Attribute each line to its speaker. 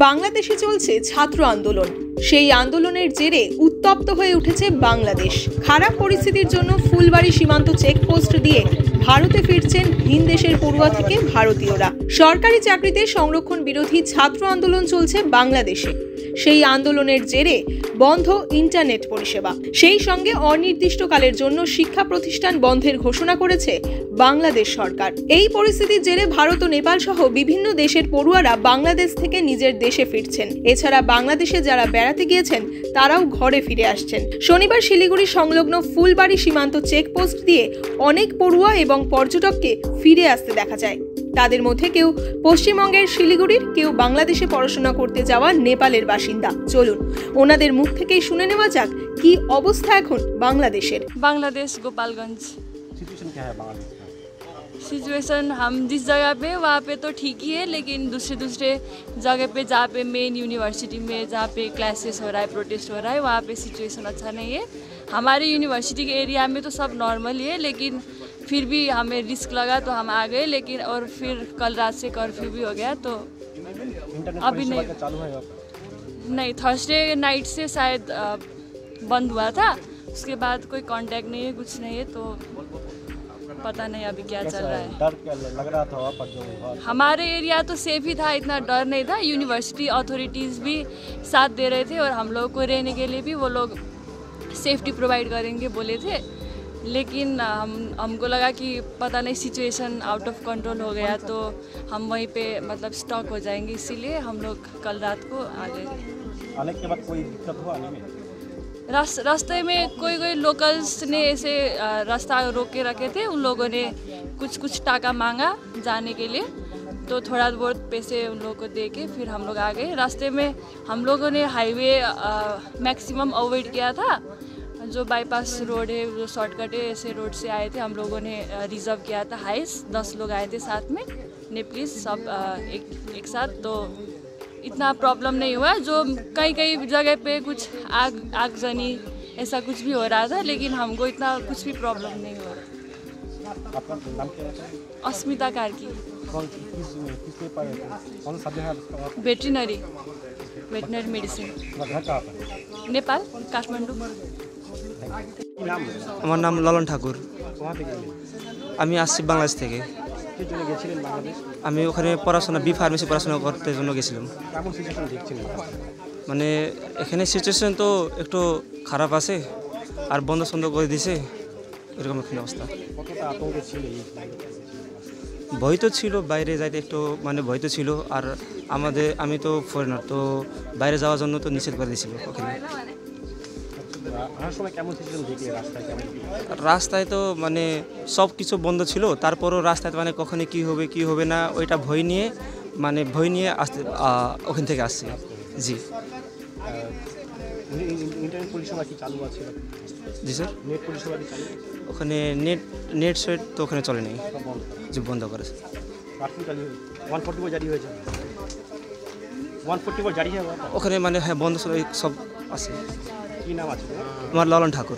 Speaker 1: বাংলাদেশে চলছে ছাত্র আন্দোলন। সেই আন্দোলনের জেরে উত্তপ্ত হয়ে উঠেছে বাংলাদেশ। খারাপ পরিস্থিতির জন্য ফুলবাড়ি সীমান্ত চেকপোস্ট দিয়ে ভারতে ফিরছেন ভিন দেশের পড়ুয়া থেকে ভারতীয়রা। সরকারি চাকরিতে সংরক্ষণ বিরোধী ছাত্র আন্দোলন চলছে বাংলাদেশে। সেই আন্দোলনের জেরে বন্ধ ইন্টারনেট পরিষেবা, সেই সঙ্গে অনির্দিষ্টকালের জন্য শিক্ষা প্রতিষ্ঠান বন্ধের ঘোষণা করেছে বাংলাদেশ সরকার। এই পরিস্থিতির জেরে ভারত ও নেপাল সহ বিভিন্ন দেশের পড়ুয়ারা বাংলাদেশ থেকে নিজের দেশে ফিরছেন। এছাড়া বাংলাদেশে যারা বেড়াতে গিয়েছেন তারাও ঘরে ফিরে আসছেন। শনিবার শিলিগুড়ি সংলগ্ন ফুলবাড়ি সীমান্ত চেকপোস্ট দিয়ে অনেক পড়ুয়া এবং পর্যটককে ফিরে আসতে দেখা যায়। তাদের মধ্যে কেউ পশ্চিমবঙ্গের শিলিগুড়ির, কেউ বাংলাদেশে পড়াশোনা করতে যাওয়া নেপালের বাসিন্দা। চলুন ওনাদের মুখ থেকেই শুনে নেওয়া যাক কি অবস্থা এখন বাংলাদেশের।
Speaker 2: बांग्लादेश गोपालगंज।
Speaker 3: सिचुएशन क्या है बांग्लादेश का?
Speaker 2: सिचुएशन हम जिस जगह पे वहाँ पे तो ठीक ही है, लेकिन दूसरे जगह पे जहाँ पे मेन यूनिवर्सिटी में जहाँ पे क्लासेस हो रहा है, प्रोटेस्ट हो रहा है, वहाँ पे सिचुएशन अच्छा नहीं है। हमारे यूनिवर्सिटी के एरिया में तो सब नॉर्मल ही है, लेकिन फिर भी हमें रिस्क लगा तो हम आ गए। लेकिन और फिर कल रात से कर्फ्यू भी हो गया, तो अभी नहीं थर्सडे नाइट से शायद बंद हुआ था। उसके बाद कोई कांटेक्ट नहीं है, कुछ नहीं है, तो पता नहीं अभी क्या चल रहा है।
Speaker 3: डर क्या लग रहा था वहाँ पर जो
Speaker 2: हमारे एरिया तो सेफ ही था, इतना डर नहीं था। यूनिवर्सिटी अथॉरिटीज़ भी साथ दे रहे थे और हम लोग को रहने के लिए भी वो लोग सेफ्टी प्रोवाइड करेंगे बोले थे। लेकिन हमको लगा कि पता नहीं सिचुएशन आउट ऑफ कंट्रोल हो गया तो हम वहीं पे मतलब स्टॉक हो जाएंगे, इसीलिए हम लोग कल रात को आ गए।
Speaker 3: आने के बाद कोई दिक्कत हुआ आने में?
Speaker 2: रास्ते में कोई लोकल्स ने ऐसे रास्ता रोक के रखे थे, उन लोगों ने कुछ टाका मांगा जाने के लिए, तो थोड़ा बहुत पैसे उन लोगों को दे के फिर हम लोग आ गए। रास्ते में हम लोगों ने हाईवे मैक्सिमम अवॉइड किया था, जो बाईपास रोड है, जो शॉर्टकट है, ऐसे रोड से आए थे। हम लोगों ने रिजर्व किया था हाइस, 10 लोग आए थे साथ में, नेपलीस सब एक साथ, तो इतना प्रॉब्लम नहीं हुआ। जो कई जगह पे कुछ आगजनी ऐसा कुछ भी हो रहा था, लेकिन हमको इतना कुछ भी प्रॉब्लम नहीं हुआ।
Speaker 3: आपका नाम क्या है?
Speaker 2: अस्मिता कार्की।
Speaker 3: किस पे पढ़े थे? कौन सा सब्जेक्ट है?
Speaker 2: Veterinary medicine.
Speaker 3: घर कहाँ पर?
Speaker 2: नेपाल, काठमांडू।
Speaker 4: আমার নাম লালন ঠাকুর।
Speaker 3: वहाँ पे गए
Speaker 4: আমি আসছি বাংলাদেশ থেকে।
Speaker 3: किस जगह গেছিলেন বাংলাদেশ?
Speaker 4: আমি ওখানে পড়াশোনা ফার্মেসি পড়াশোনা করতে জন্য গেছিলাম।
Speaker 3: কেমন সিচুয়েশন দেখছিলেন?
Speaker 4: মানে এখানে সিচুয়েশন তো একটু খারাপ আছে, আর বন্ধ করে দিছে, এরকম একটা অবস্থা।
Speaker 3: কতটা আতঙ্কে ছিল?
Speaker 4: ভয় তো ছিল, বাইরে যাইতে একটু মানে ভয় তো ছিল। আর আমি তো ফরেনার, তো বাইরে যাওয়ার জন্য তো নিষেধ করে দিয়েছিল ওখানে। রাস্তায় তো মানে সব কিছু বন্ধ ছিল, তারপরও রাস্তায় মানে কখনই কি হবে না ওইটা ভয় নিয়ে আসতে ওখান থেকে আসছে। জি
Speaker 3: ইন্টারনেট পরিষেবা কি চালু আছে?
Speaker 4: জি স্যার,
Speaker 3: নেট পরিষেবা কি চালু?
Speaker 4: ওখানে নেট সেট তো ওখানে চলে নেই, যে বন্ধ করেছে।
Speaker 3: 144 জারি হয়েছে, 144 জারি হয়ে
Speaker 4: ওখানে মানে হ্যাঁ বন্ধ সব আছে।
Speaker 3: কি নাম আছে?
Speaker 4: আমার লালন ঠাকুর।